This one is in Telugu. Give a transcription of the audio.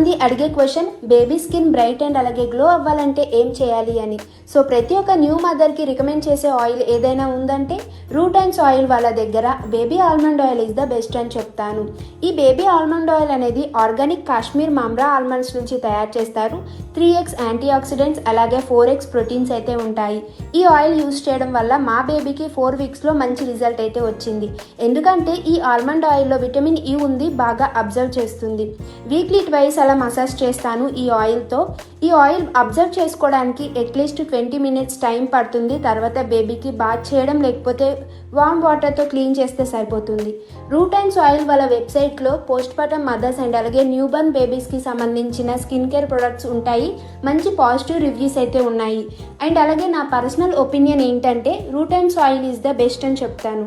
చాలామంది అడిగే question, baby skin bright and అలాగే గ్లో అవ్వాలంటే ఏం చేయాలి అని. సో ప్రతి ఒక్క న్యూ మదర్కి రికమెండ్ చేసే ఆయిల్ ఏదైనా ఉందంటే రూట్ అండ్ సాయిల్ వాళ్ళ దగ్గర baby almond oil is the best అని చెప్తాను. ఈ బేబీ ఆల్మండ్ ఆయిల్ అనేది ఆర్గానిక్ కాశ్మీర్ మమ్రా ఆల్మండ్స్ నుంచి తయారు చేస్తారు. 3x యాంటీ ఆక్సిడెంట్స్ అలాగే 4x ప్రోటీన్స్ అయితే ఉంటాయి. ఈ ఆయిల్ యూస్ చేయడం వల్ల మా బేబీకి 4 వీక్స్లో మంచి రిజల్ట్ అయితే వచ్చింది. ఎందుకంటే ఈ ఆల్మండ్ ఆయిల్లో విటమిన్ ఈ ఉంది, బాగా అబ్జర్వ్ చేస్తుంది. వీక్లీ ట్వైస్ అలా మసాజ్ చేస్తాను ఈ ఆయిల్తో. ఈ ఆయిల్ అబ్జర్వ్ చేసుకోవడానికి అట్లీస్ట్ 20 మినిట్స్ టైం పడుతుంది. తర్వాత బేబీకి బాత్ చేయడం లేకపోతే వార్మ్ వాటర్తో క్లీన్ చేస్తే సరిపోతుంది. రూట్ అండ్ సాయిల్ వాళ్ళ వెబ్సైట్లో పోస్ట్ పార్టమ్ మదర్స్ అండ్ అలాగే న్యూ బర్న్ బేబీస్కి సంబంధించిన స్కిన్ కేర్ ప్రొడక్ట్స్ ఉంటాయి. మంచి పాజిటివ్ రివ్యూస్ అయితే ఉన్నాయి. అండ్ అలాగే నా పర్సనల్ ఒపీనియన్ ఏంటంటే root and soil is the best అని చెప్తాను.